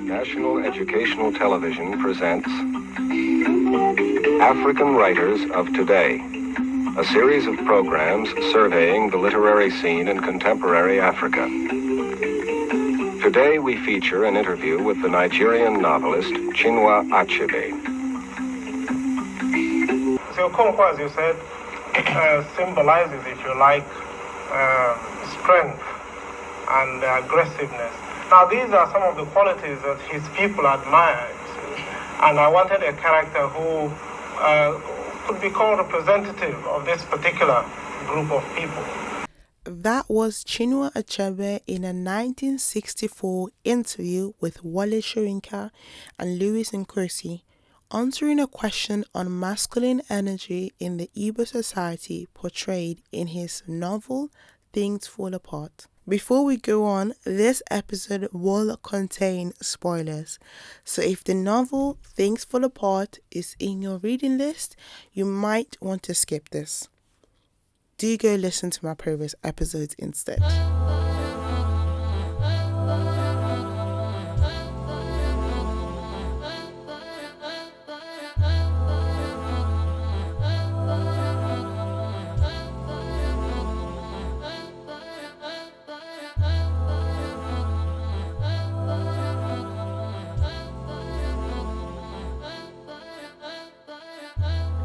National Educational Television presents African Writers of Today, a series of programs surveying the literary scene in contemporary Africa. Today we feature an interview with the Nigerian novelist Chinua Achebe. So Okonkwo, as you said, symbolizes, if you like, strength and aggressiveness. Now, these are some of the qualities that his people admired, and I wanted a character who could be called representative of this particular group of people. That was Chinua Achebe in a 1964 interview with Wale Soyinka and Louis Nkosi, answering a question on masculine energy in the Igbo society portrayed in his novel Things Fall Apart. Before we go on, this episode will contain spoilers, so if the novel Things Fall Apart is in your reading list, you might want to skip this. Do go listen to my previous episodes instead.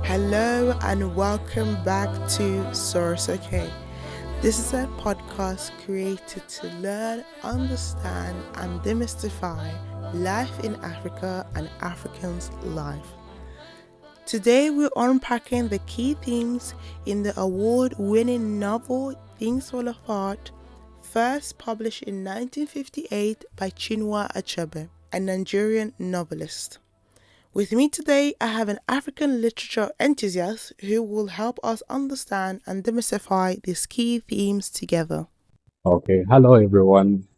Hello and welcome back to Sòrò, sókè. This is a podcast created to learn, understand and demystify life in Africa and Africans' life. Today we're unpacking the key themes in the award-winning novel Things Fall Apart, first published in 1958 by Chinua Achebe, a Nigerian novelist. With me today, I have an African literature enthusiast who will help us understand and demystify these key themes together. Okay, hello everyone.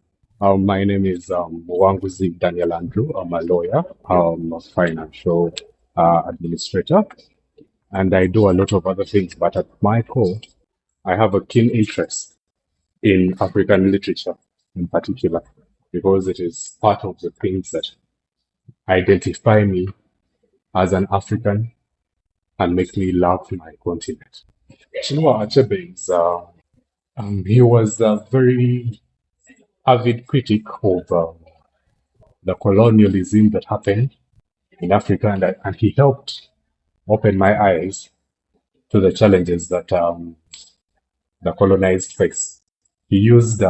My name is Muwanguzi Daniel. I'm a lawyer, a financial administrator, and I do a lot of other things. But at my core, I have a keen interest in African literature in particular, because it is part of the things that identify me as an African and make me love my continent. Chinua Achebe is, he was a very avid critic of the colonialism that happened in Africa, and he helped open my eyes to the challenges that the colonized face. He used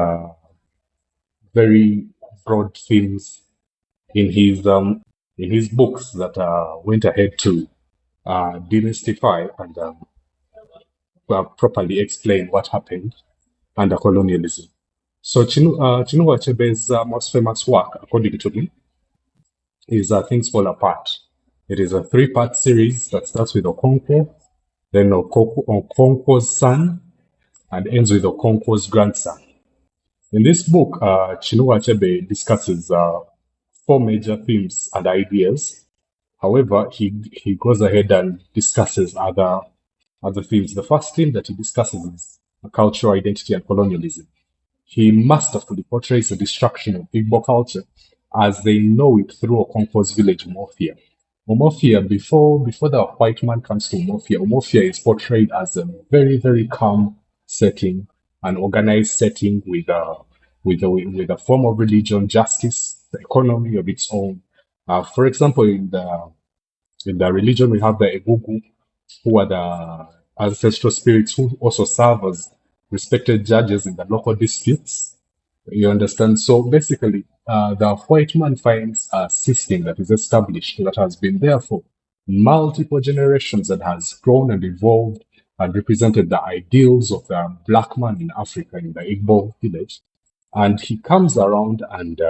very broad themes in his books that went ahead to demystify and properly explain what happened under colonialism. So Chinua Achebe's most famous work, according to me, is Things Fall Apart. It is a 3-part series that starts with Okonkwo, then Okonkwo's son, and ends with Okonkwo's grandson. In this book, Chinua Achebe discusses 4 major themes and ideas. However, he goes ahead and discusses other themes. The first theme that he discusses is cultural identity and colonialism. He masterfully portrays the destruction of Igbo culture as they know it through Okonkwo's village, Umuofia. Umuofia, before the white man comes to Umuofia is portrayed as a very, very calm setting, an organized setting with a form of religion, justice, the economy of its own. For example, in the religion, we have the Egugu, who are the ancestral spirits who also serve as respected judges in the local disputes. You understand? So basically, the white man finds a system that is established, that has been there for multiple generations, that has grown and evolved and represented the ideals of the black man in Africa, in the Igbo village. And he comes around and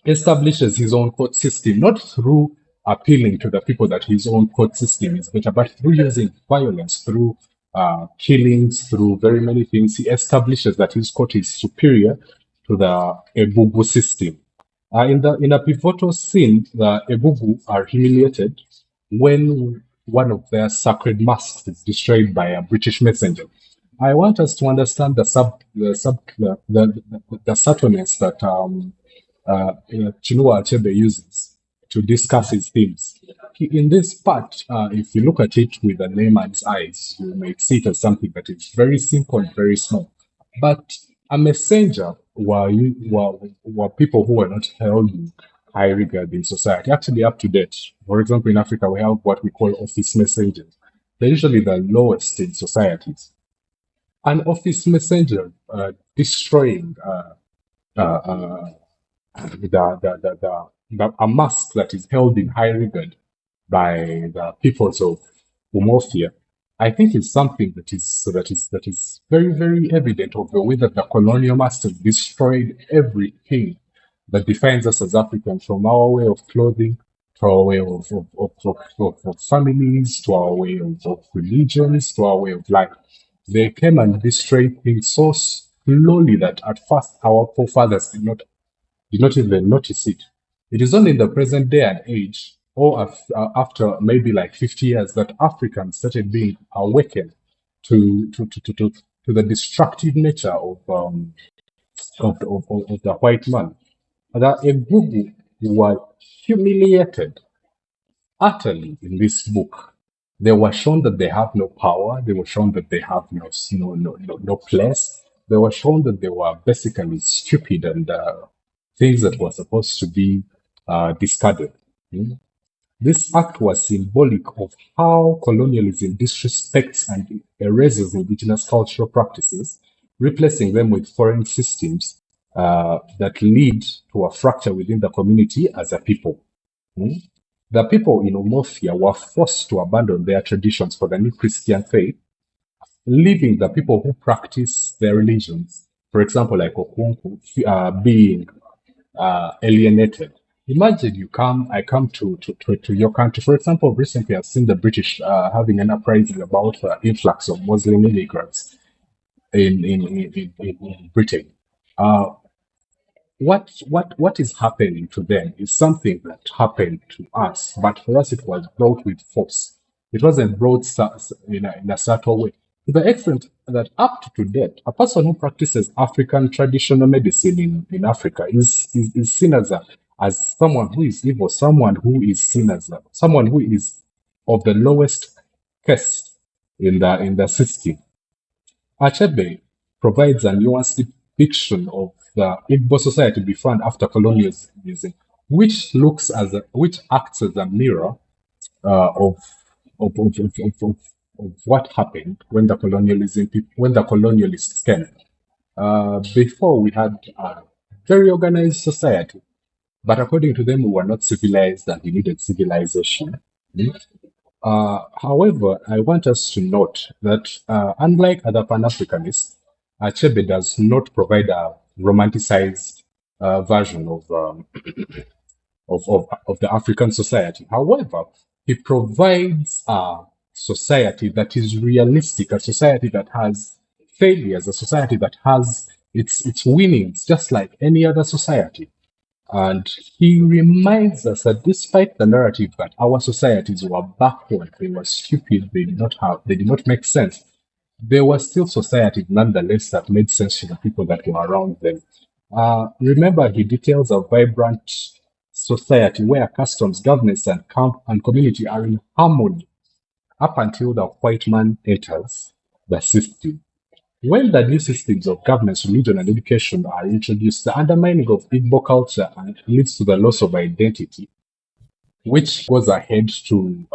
establishes his own court system, not through appealing to the people that his own court system is better, but through using violence, through killings, through very many things. He establishes that his court is superior to the Ebubu system. In a pivotal scene, the Ebubu are humiliated when one of their sacred masks is destroyed by a British messenger. I want us to understand the subtleness that Chinua Achebe uses to discuss his themes. In this part, if you look at it with a layman's eyes, you may see it as something that is very simple and very small. But a messenger were people who were not held in high regard in society, actually up to date. For example, in Africa, we have what we call office messengers. They're usually the lowest in societies. An office messenger destroying uh, uh, a mask that is held in high regard by the peoples of Umofia, I think is something that is very, very evident of the way that the colonial masters destroyed everything that defines us as Africans, from our way of clothing to our way of families, to our way of religions, to our way of life. They came and destroyed things so slowly that at first our forefathers did not even notice it. It is only in the present day and age, or after maybe like 50 years, that Africans started being awakened to the destructive nature of the white man. That Egugu were humiliated utterly in this book. They were shown that they have no power. They were shown that they have no place. They were shown that they were basically stupid and things that were supposed to be discarded. Mm. This act was symbolic of how colonialism disrespects and erases indigenous cultural practices, replacing them with foreign systems that lead to a fracture within the community as a people. Mm. The people in Umofia were forced to abandon their traditions for the new Christian faith, leaving the people who practice their religions, for example, like Okunku, being alienated. Imagine I come to your country. For example, recently I've seen the British having an uprising about the influx of Muslim immigrants in Britain. Uh, what is happening to them is something that happened to us, but for us it was brought with force. It wasn't brought in a subtle way. To the extent that up to date, a person who practices African traditional medicine in Africa is seen as someone who is evil, someone who is seen as someone who is of the lowest caste in the system. Achebe provides a nuanced depiction of the Igbo society before and after colonialism, which acts as a mirror of, of what happened when the colonialists came. Before we had a very organized society, but according to them, we were not civilized and we needed civilization. However, I want us to note that unlike other Pan Africanists, Achebe does not provide a romanticized version of the African society. However, he provides a society that is realistic, a society that has failures, a society that has its winnings, just like any other society. And he reminds us that despite the narrative that our societies were backward, they were stupid, they did not make sense, there were still societies nonetheless that made sense to the people that were around them. Remember, he details a vibrant society where customs, governance, and community are in harmony up until the white man enters the system. When the new systems of governance, religion, and education are introduced, the undermining of Igbo culture leads to the loss of identity, which goes ahead to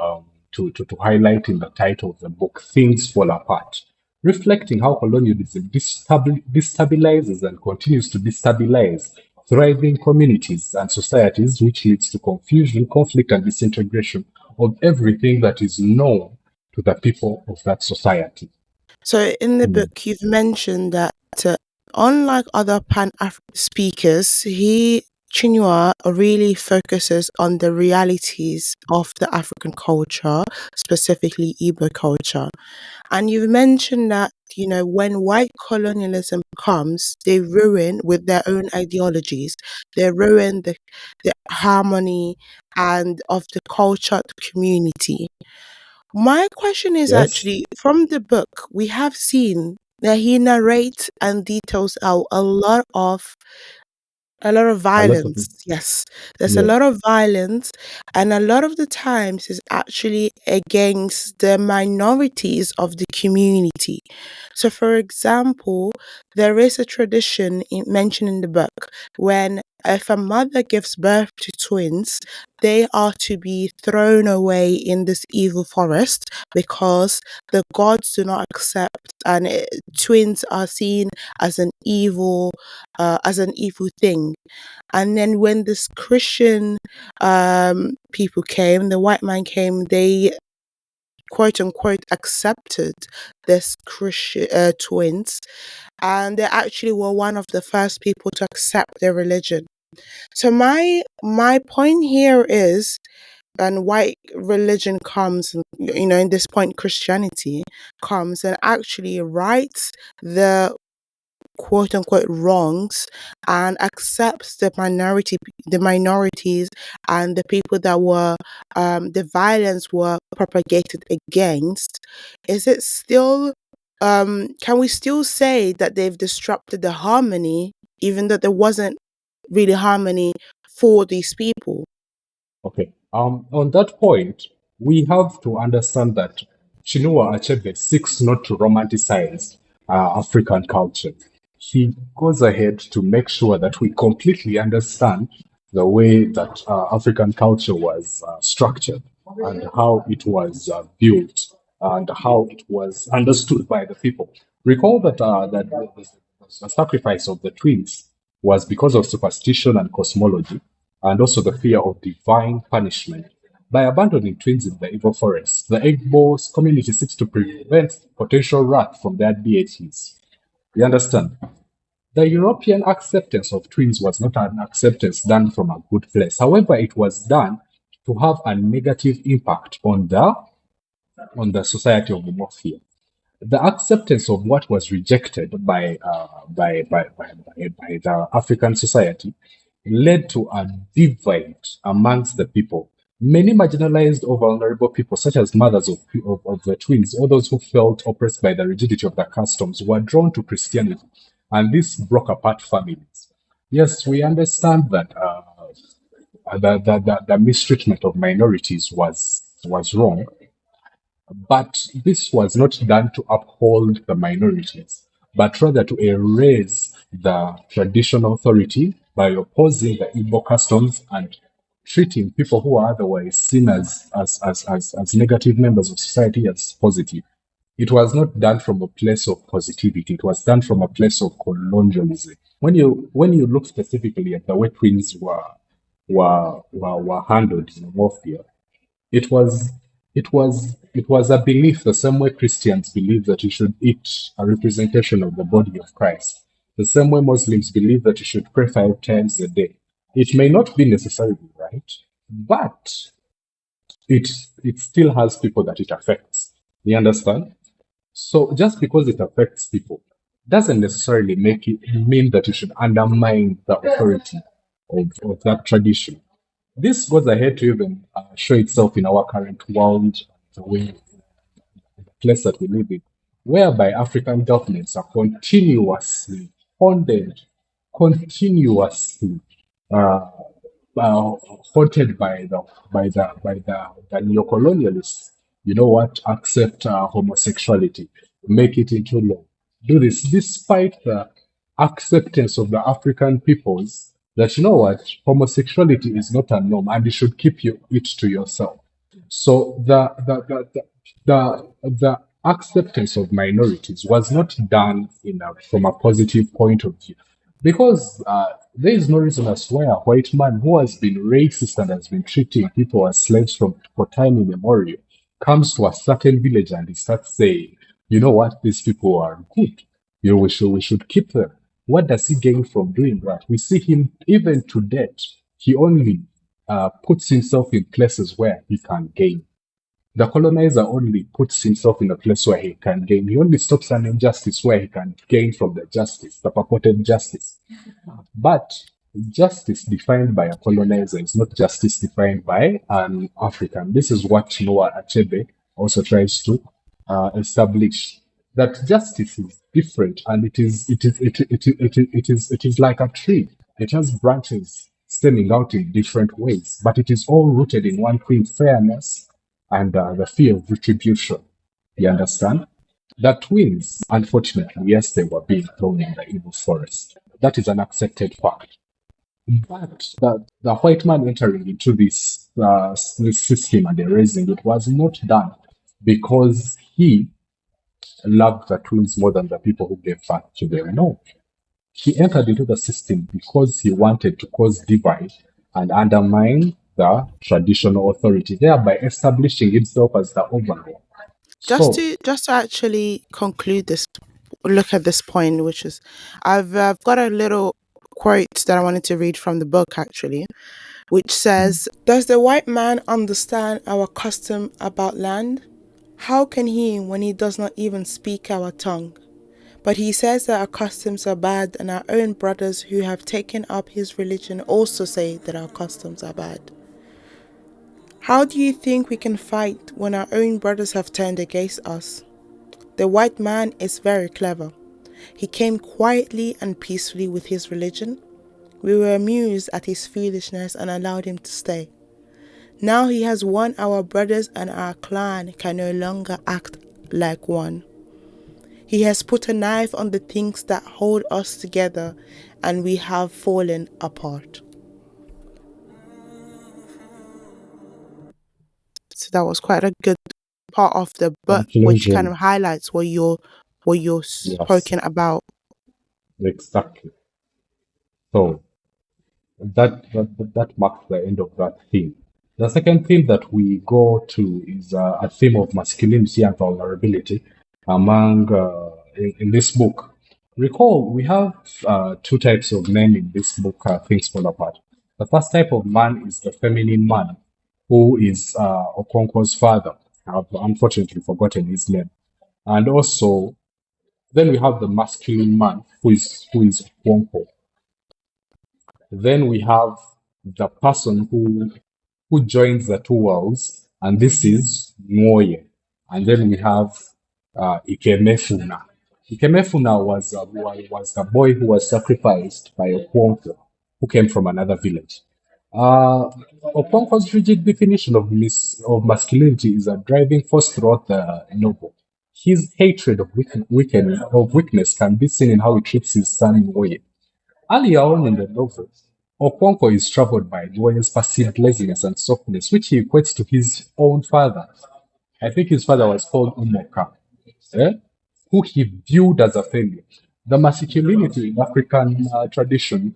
highlight in the title of the book, Things Fall Apart, reflecting how colonialism destabilizes and continues to destabilize thriving communities and societies, which leads to confusion, conflict, and disintegration of everything that is known to the people of that society. So in the Mm. book, you've mentioned that unlike other Pan-African speakers, Chinua really focuses on the realities of the African culture, specifically Igbo culture. And you've mentioned that, when white colonialism comes, they ruin with their own ideologies. They ruin the harmony and of the cultured community. My question is Yes? actually from the book, we have seen that he narrates and details out a lot of A lot of A lot of it. violence, yes. There's a Yes. lot of violence, and a lot of the times is actually against the minorities of the community. So, for example, there is a tradition mentioned in the book when if a mother gives birth to twins, they are to be thrown away in this evil forest because the gods do not accept, and twins are seen as as an evil thing. And then when this Christian people came, the white man came, they quote unquote accepted this Christian twins, and they actually were one of the first people to accept their religion. So my point here is, and white religion comes, in this point Christianity comes and actually rights the quote unquote wrongs and accepts the minorities and the people that were the violence were propagated against. Is it still can we still say that they've disrupted the harmony even though there wasn't really harmony for these people? Okay. On that point, we have to understand that Chinua Achebe seeks not to romanticize African culture. He goes ahead to make sure that we completely understand the way that African culture was structured and how it was built and how it was understood by the people. Recall that the sacrifice of the twins was because of superstition and cosmology, and also the fear of divine punishment. By abandoning twins in the evil forest, the Igbo community seeks to prevent potential wrath from their deities. You understand? The European acceptance of twins was not an acceptance done from a good place. However, it was done to have a negative impact on the society of Umofia. The acceptance of what was rejected by the African society led to a divide amongst the people. Many marginalized or vulnerable people, such as mothers of the twins, or those who felt oppressed by the rigidity of the customs, were drawn to Christianity, and this broke apart families. Yes, we understand that the mistreatment of minorities was wrong, but this was not done to uphold the minorities, but rather to erase the traditional authority by opposing the Igbo customs and treating people who are otherwise seen as negative members of society as positive. It was not done from a place of positivity. It was done from a place of colonialism. When you look specifically at the way twins were handled in warfare, it was it was a belief the same way Christians believe that you should eat a representation of the body of Christ. The same way Muslims believe that you should pray 5 times a day. It may not be necessarily right, but it it still has people that it affects. You understand? So just because it affects people doesn't necessarily make it mean that you should undermine the authority of that tradition. This goes ahead to even show itself in our current world, the way, the place that we live in, whereby African governments are continuously funded, continuously uh, haunted by the neo-colonialists. You know what? Accept homosexuality, make it into law. Do this despite the acceptance of the African peoples that you know what homosexuality is not a norm and you should keep it to yourself. So the acceptance of minorities was not done from a positive point of view because there is no reason as why a white man who has been racist and has been treating people as slaves for time immemorial comes to a certain village and he starts saying, you know what, these people are good. We should keep them. What does he gain from doing that? We see him even to date. He only puts himself in places where he can gain. The colonizer only puts himself in a place where he can gain. He only stops an injustice where he can gain from the justice, the purported justice. But justice defined by a colonizer is not justice defined by an African. This is what Noah Achebe also tries to establish. That justice is different, and it is like a tree. It has branches stemming out in different ways, but it is all rooted in one thing: fairness and the fear of retribution. You understand? The twins, unfortunately, yes, they were being thrown in the evil forest. That is an accepted fact. But the white man entering into this system and erasing it was not done because he loved the twins more than the people who gave birth to them. No, he entered into the system because he wanted to cause divide and undermine the traditional authority, thereby establishing himself as the overlord. So, Just to actually conclude this, look at this point, which is, I've got a little quote that I wanted to read from the book actually, which says, "Does the white man understand our custom about land? How can he when he does not even speak our tongue? But he says that our customs are bad, and our own brothers who have taken up his religion also say that our customs are bad. How do you think we can fight when our own brothers have turned against us? The white man is very clever. He came quietly and peacefully with his religion. We were amused at his foolishness and allowed him to stay. Now he has won our brothers, and our clan can no longer act like one. He has put a knife on the things that hold us together, and we have fallen apart." So that was quite a good part of the book, which kind conclusion, of highlights what you're yes, spoken about. exactly. So that marks the end of that theme. The second theme that we go to is a theme of masculinity and vulnerability among in this book. Recall, we have two types of men in this book. Things fall apart. The first type of man is the feminine man, who is Okonkwo's father. I've unfortunately forgotten his name. And also, then we have the masculine man, who is Okonkwo. Then we have the person who joins the two worlds, and this is Nwoye. And then we have Ikemefuna. Ikemefuna was the boy who was sacrificed by Okonkwo, who came from another village. Uh, Okonkwo's rigid definition of masculinity is a driving force throughout the novel. His hatred of weakness can be seen in how he treats his son Nwoye. Earlier on in the novel, Okonkwo is troubled by Nwoye's perceived laziness and softness, which he equates to his own father. I think his father was called Umoka, eh, who he viewed as a failure. The masculinity in African tradition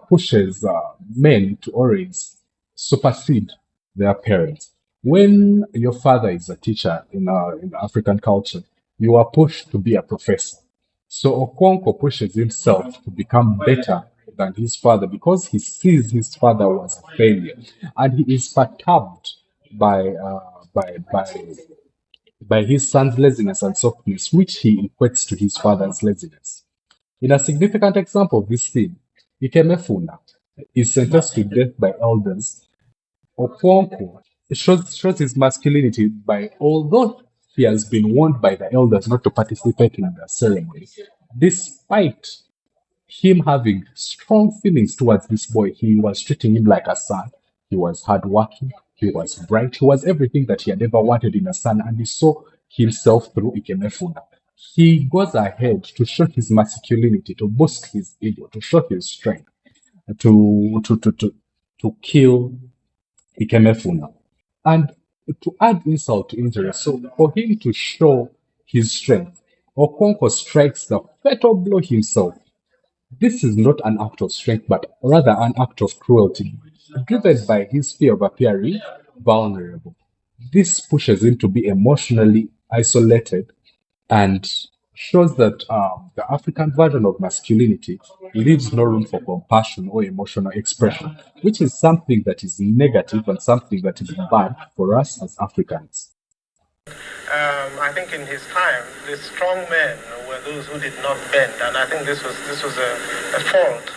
pushes men to always supersede their parents. When your father is a teacher in African culture, you are pushed to be a professor. So Okonkwo pushes himself to become better than his father because he sees his father was a failure, and he is perturbed by uh, by by by his son's laziness and softness, which he equates to his father's laziness. In a significant example of this theme, Ikemefuna is sentenced to death by elders. Okonkwo shows his masculinity by, although he has been warned by the elders not to participate in the ceremony, despite him having strong feelings towards this boy. He was treating him like a son. He was hardworking. He was bright. He was everything that he had ever wanted in a son, and he saw himself through Ikemefuna. He goes ahead to show his masculinity, to boost his ego, to show his strength, to kill Ikemefuna. And to add insult to injury, so for him to show his strength, Okonkwo strikes the fatal blow himself. This is not an act of strength, but rather an act of cruelty, driven by his fear of appearing vulnerable. This pushes him to be emotionally isolated and shows that the African version of masculinity leaves no room for compassion or emotional expression, which is something that is negative and something that is bad for us as Africans. I think in his time, the strong men were those who did not bend, and I think this was a fault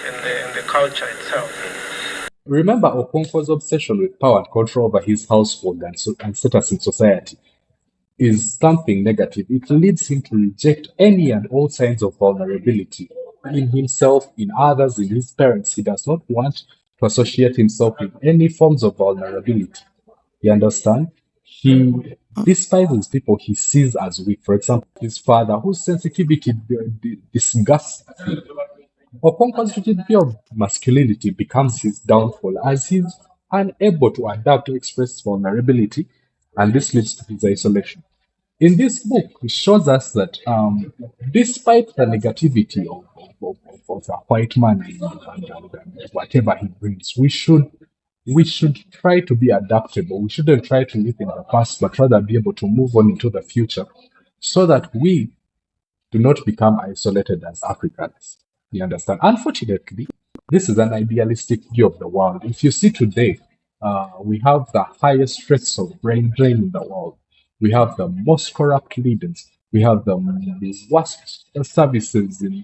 in the culture itself. Remember Okonkwo's obsession with power and control over his household and status in society is something negative. It leads him to reject any and all signs of vulnerability in himself, in others, in his parents. He does not want to associate himself with any forms of vulnerability. You understand? He despises people he sees as weak. For example, his father, whose sensitivity disgusts him. Okonkwo's rigid view of masculinity becomes his downfall as he's unable to adapt to express vulnerability, and this leads to his isolation. In this book, it shows us that despite the negativity of a white man and whatever he brings, we should try to be adaptable. We shouldn't try to live in the past, but rather be able to move on into the future so that we do not become isolated as Africans. You understand? Unfortunately, this is an idealistic view of the world. If you see today, we have the highest rates of brain drain in the world. We have the most corrupt leaders. We have the worst services in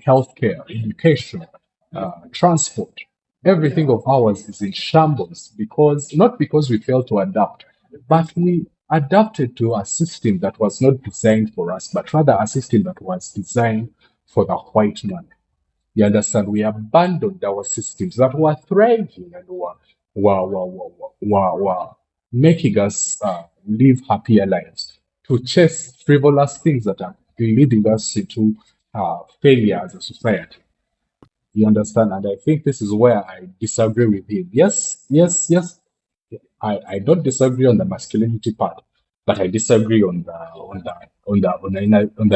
healthcare, education, transport. Everything of ours is in shambles because not because we failed to adapt, but we adapted to a system that was not designed for us, but rather a system that was designed for the white man. You understand? We abandoned our systems that were thriving and were making us live happier lives to chase frivolous things that are leading us into failure as a society. You understand? And I think this is where I disagree with him. Yes, yes, yes. I don't disagree on the masculinity part, but I disagree on the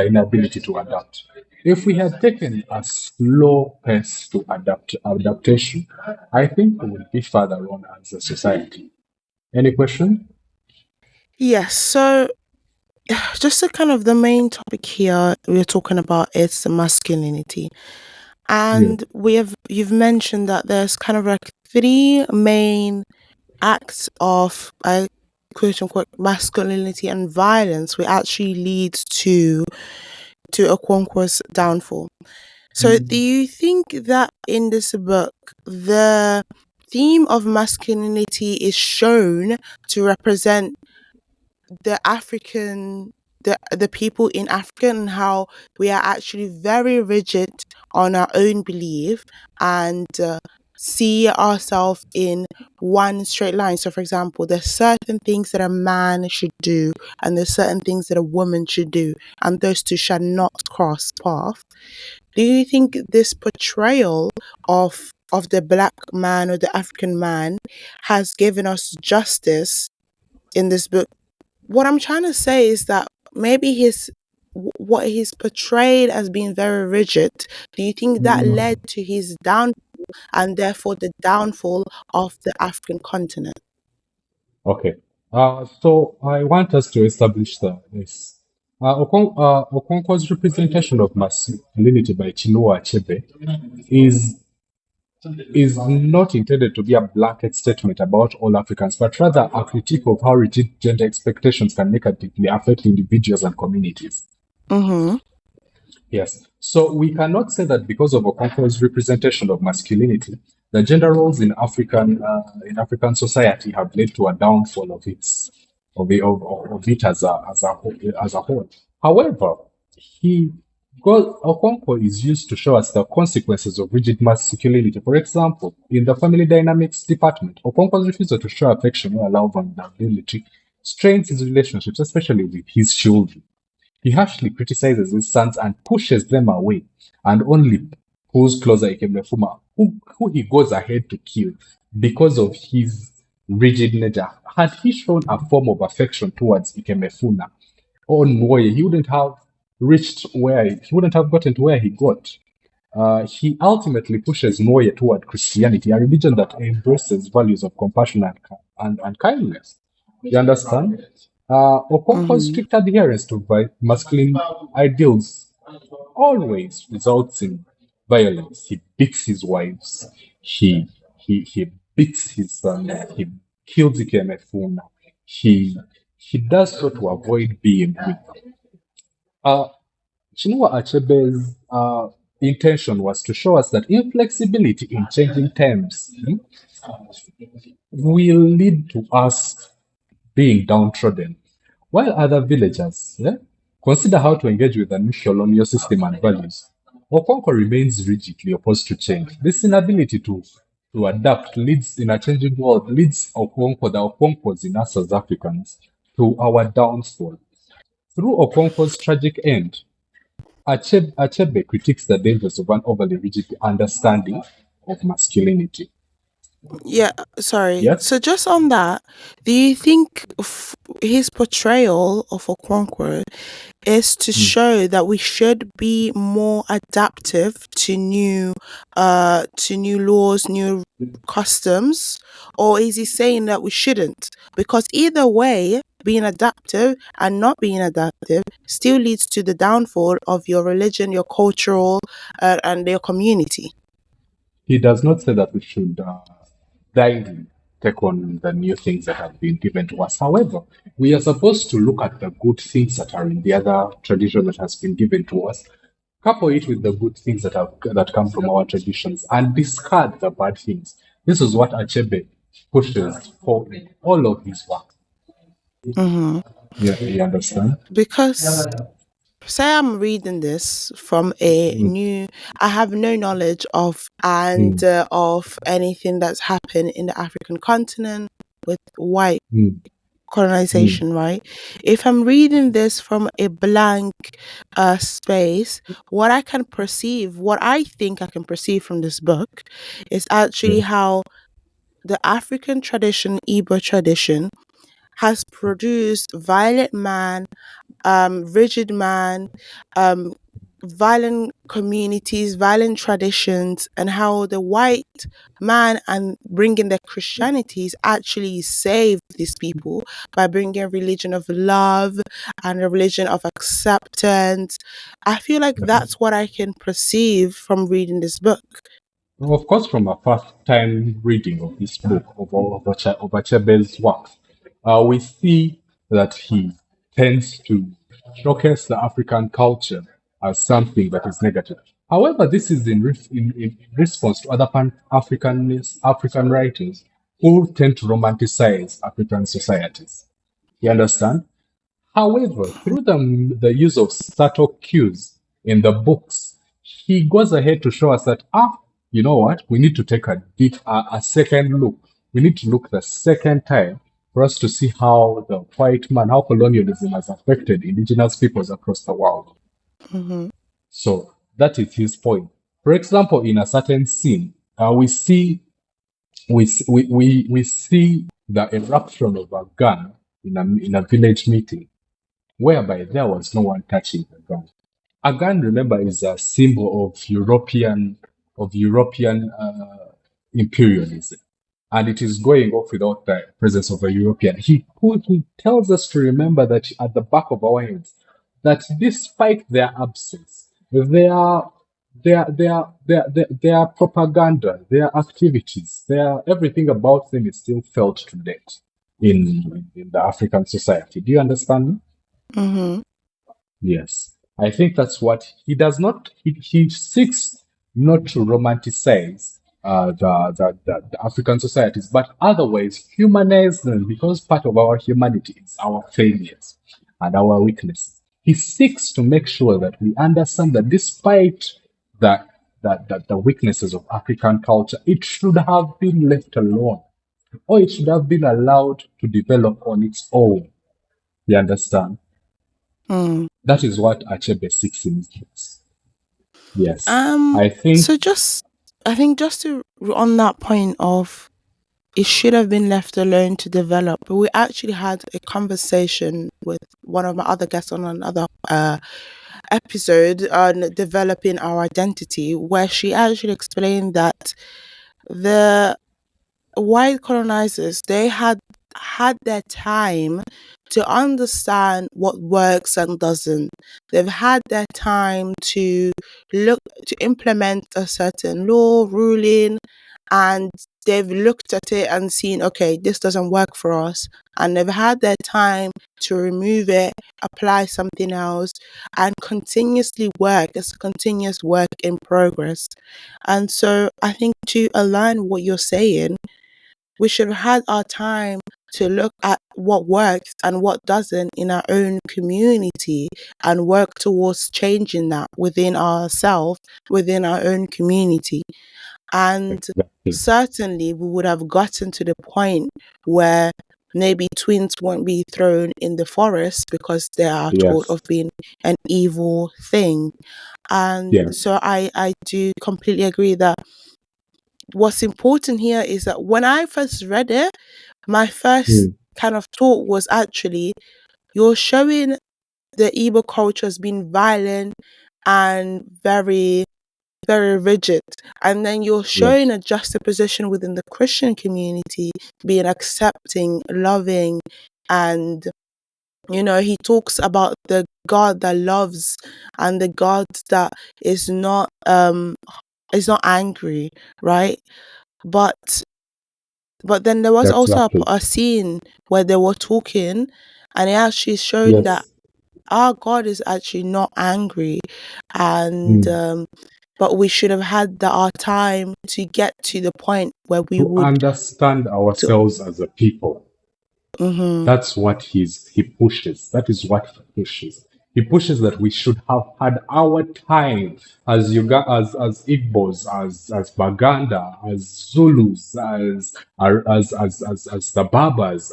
inability to adapt. If we had taken a slow pace to adaptation, I think we would be further on as a society. Any question? Yes, so just the kind of the main topic here we're talking about is the masculinity. Yeah. And you've mentioned that there's kind of like three main acts of quote unquote masculinity and violence which actually leads to Okonkwo's downfall. So do you think that in this book the theme of masculinity is shown to represent the the people in Africa and how we are actually very rigid on our own belief and see ourselves in one straight line? So for example, there's certain things that a man should do and there's certain things that a woman should do, and those two shall not cross paths. Do you think this portrayal of the black man or the African man has given us justice in this book? What I'm trying to say is that maybe what he's portrayed as being very rigid, do you think that led to his downfall and therefore the downfall of the African continent? Okay. So I want us to establish this. Okonkwo's representation of masculinity by Chinua Achebe is is not intended to be a blanket statement about all Africans, but rather a critique of how rigid gender expectations can negatively affect individuals and communities. Mm-hmm. Yes. So we cannot say that because of Okonkwo's representation of masculinity, the gender roles in African society have led to a downfall of it as a whole. However, he Okonkwo is used to show us the consequences of rigid masculinity. For example, in the family dynamics department, Okonkwo's refusal to show affection or allow vulnerability strains his relationships, especially with his children. He harshly criticizes his sons and pushes them away, and only pulls closer Ikemefuma, who he goes ahead to kill because of his rigid nature. Had he shown a form of affection towards Ikemefuna or Nwoye, he wouldn't have he wouldn't have gotten to where he got. He ultimately pushes Nwoye toward Christianity, a religion that embraces values of compassion and kindness. You understand? Okonkwo's strict adherence to masculine ideals always results in violence. He beats his wives. He beats his son. He kills Ikemefuna. He does so to avoid being weak. Chinua Achebe's intention was to show us that inflexibility in changing times will lead to us being downtrodden, while other villagers consider how to engage with the new colonial system and values. Okonkwo remains rigidly opposed to change. This inability to adapt leads in a changing world leads Okonkwo, the Okonkwos in us as Africans, to our downfall. Through Okonkwo's tragic end, Achebe critiques the dangers of an overly rigid understanding of masculinity. Yeah, sorry. Yes? So just on that, do you think his portrayal of Okonkwo is to Mm. show that we should be more adaptive to new laws, new customs, or is he saying that we shouldn't? Because either way, being adaptive and not being adaptive still leads to the downfall of your religion, your cultural, and your community. He does not say that we should blindly take on the new things that have been given to us. However, we are supposed to look at the good things that are in the other tradition that has been given to us, couple it with the good things that come from our traditions, and discard the bad things. This is what Achebe pushes for in all of his work. Hmm. Yeah, you understand? Because say I'm reading this from a Mm, new, I have no knowledge of and mm, of anything that's happened in the African continent with white mm, mm. colonization, right? If I'm reading this from a blank space, what I can perceive, what I think I can perceive from this book is actually Yeah. how the African tradition, Igbo tradition, has produced violent man, rigid man, um, violent communities, violent traditions, and how the white man and bringing their Christianities actually saved these people by bringing a religion of love and a religion of acceptance. I feel like that's what I can perceive from reading this book. Well, of course, from a first time reading of this book, of Achebe's works, we see that he tends to showcase the African culture as something that is negative. However, this is in response to other African writers who tend to romanticize African societies. You understand? However, through the use of subtle cues in the books, he goes ahead to show us that, you know what, we need to take a second look. We need to look the second time for us to see how the white man, how colonialism has affected indigenous peoples across the world. Hmm. So that is his point. For example, in a certain scene, we see the eruption of a gun in a village meeting whereby there was no one touching the gun. A gun, remember, is a symbol of European imperialism, and it is going off without the presence of a European. He tells us to remember that at the back of our heads, that despite their absence, their propaganda, their activities, their everything about them is still felt to date in the African society. Do you understand me? Hmm. Yes. I think that's what he does not, he seeks not to romanticize the African societies, but otherwise humanize them because part of our humanity is our failures and our weaknesses. He seeks to make sure that we understand that despite the weaknesses of African culture, it should have been left alone or it should have been allowed to develop on its own. You understand? Mm. That is what Achebe seeks in his books. Yes. Um. I think, So just, I think just to on that point of it should have been left alone to develop. But we actually had a conversation with one of my other guests on another episode on developing our identity, where she actually explained that the white colonizers, they had their time to understand what works and doesn't. They've had their time to look to implement a certain law ruling, and they've looked at it and seen, okay, this doesn't work for us, and they've had their time to remove it, apply something else, and continuously work. It's a continuous work in progress. And so I think to align what you're saying, we should have had our time to look at what works and what doesn't in our own community and work towards changing that within ourselves, within our own community. And Exactly. certainly we would have gotten to the point where maybe twins won't be thrown in the forest because they are taught Yes. of being an evil thing. And Yeah. so I do completely agree that what's important here is that when I first read it, my first kind of thought was actually, you're showing the Igbo culture as being violent and very, very rigid. And then you're showing a juxtaposition within the Christian community being accepting, loving, and he talks about the God that loves and the God that is not angry, right? But then there was also Exactly. a scene where they were talking, and it actually showed that Yes. our God is actually not angry, and but we should have had our time to get to the point where we To would. understand ourselves as a people. That's what he pushes. That is what he pushes. He pushes that we should have had our time as as Igbos, as Baganda, as Zulus, as the Berbers,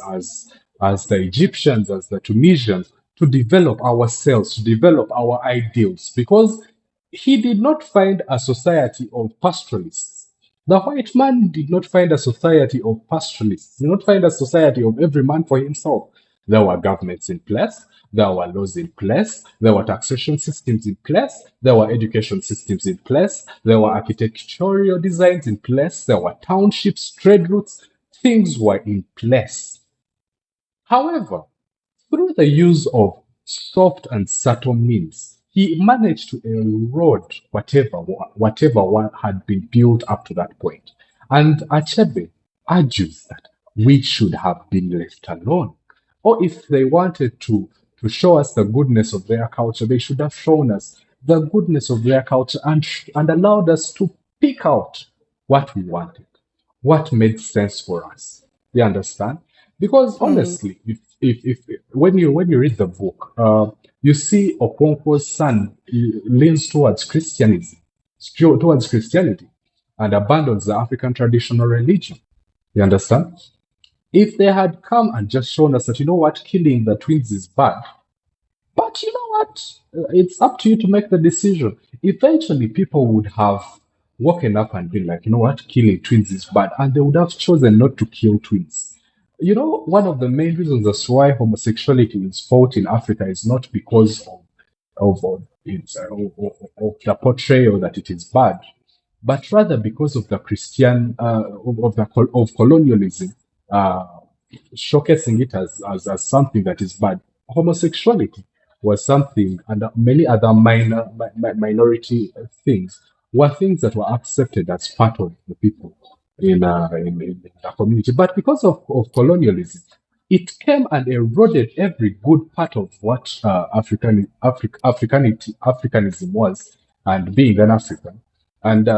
as the Egyptians, as the Tunisians, to develop ourselves, to develop our ideals, because he did not find a society of pastoralists. The white man did not find a society of pastoralists, did not find a society of every man for himself. There were governments in place, there were laws in place, there were taxation systems in place, there were education systems in place, there were architectural designs in place, there were townships, trade routes, things were in place. However, through the use of soft and subtle means, he managed to erode whatever one had been built up to that point. And Achebe argues that we should have been left alone. Or if they wanted to show us the goodness of their culture, they should have shown us the goodness of their culture and allowed us to pick out what we wanted, what made sense for us. You understand? Because honestly, if when you read the book, you see Okonkwo's son leans towards Christianity, and abandons the African traditional religion. You understand? If they had come and just shown us that, you know what, killing the twins is bad, but you know what? It's up to you to make the decision. Eventually, people would have woken up and been like, you know what? Killing twins is bad. And they would have chosen not to kill twins. You know, one of the main reasons as to why homosexuality is fought in Africa is not because of the portrayal that it is bad, but rather because of the of colonialism, uh, showcasing it as something that is bad. Homosexuality was something, and many other minority things were things that were accepted as part of the people in the community. But because of colonialism, it came and eroded every good part of what Africanism was, and being an African, and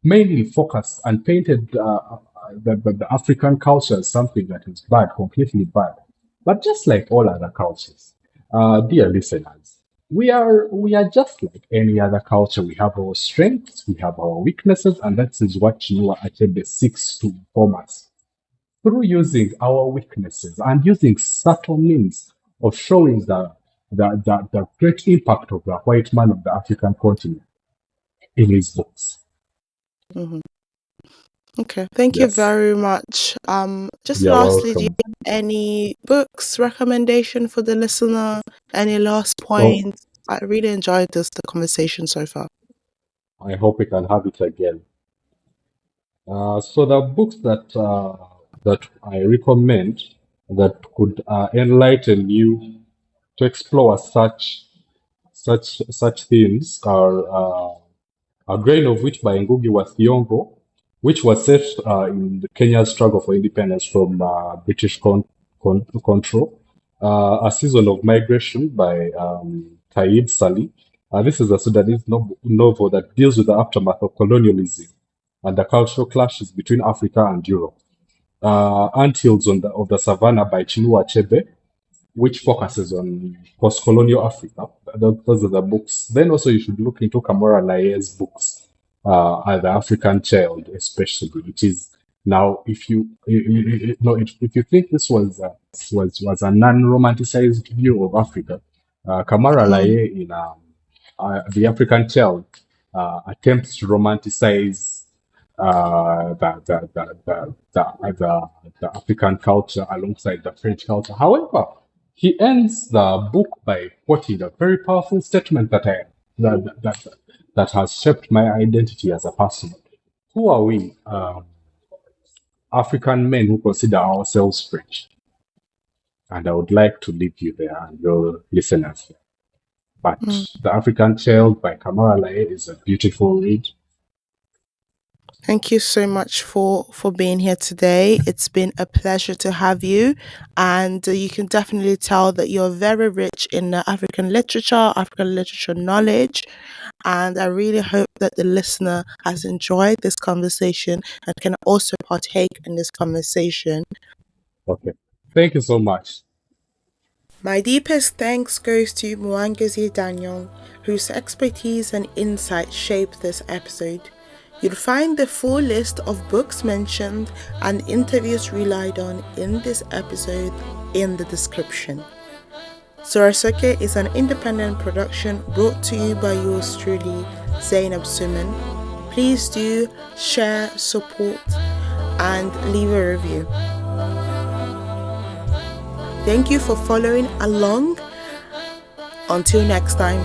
mainly focused and painted the African culture as something that is bad, completely bad. But just like all other cultures, dear listeners, we are just like any other culture. We have our strengths, we have our weaknesses, and that is what Chinua Achebe seeks to inform us through using our weaknesses and using subtle means of showing the great impact of the white man of the African continent in his books. Okay, thank you Yes. very much. Just You're lastly, do you welcome. have any books recommendation for the listener? Any last Oh, points? I really enjoyed the conversation so far. I hope we can have it again. So the books that I recommend that could enlighten you to explore such themes are A Grain of Wheat by Ngugi wa Thiong'o, which was set in Kenya's struggle for independence from British control. A Season of Migration by Taib Salih. This is a Sudanese novel that deals with the aftermath of colonialism and the cultural clashes between Africa and Europe. Anthills of the Savannah by Chinua Achebe, which focuses on post-colonial Africa. Those are the books. Then also you should look into Kamara Laye's books, The African Child, especially. It is now, if you think this was a non-romanticized view of Africa, Kamara Laye in The African Child attempts to romanticize the African culture alongside the French culture. However, he ends the book by quoting a very powerful statement that has shaped my identity as a person. Who are we, African men who consider ourselves French? And I would like to leave you there and your listeners. But The African Child by Kamara Laye is a beautiful read. Thank you so much for being here today. It's been a pleasure to have you, and you can definitely tell that you're very rich in African literature knowledge, and I really hope that the listener has enjoyed this conversation and can also partake in this conversation. Okay. Thank you so much. My deepest thanks goes to Muwanguzi Daniel, whose expertise and insight shaped this episode. You'll find the full list of books mentioned and interviews relied on in this episode in the description. Sòrò is an independent production brought to you by yours truly, Zaynob Sumon. Please do share, support, and leave a review. Thank you for following along. Until next time.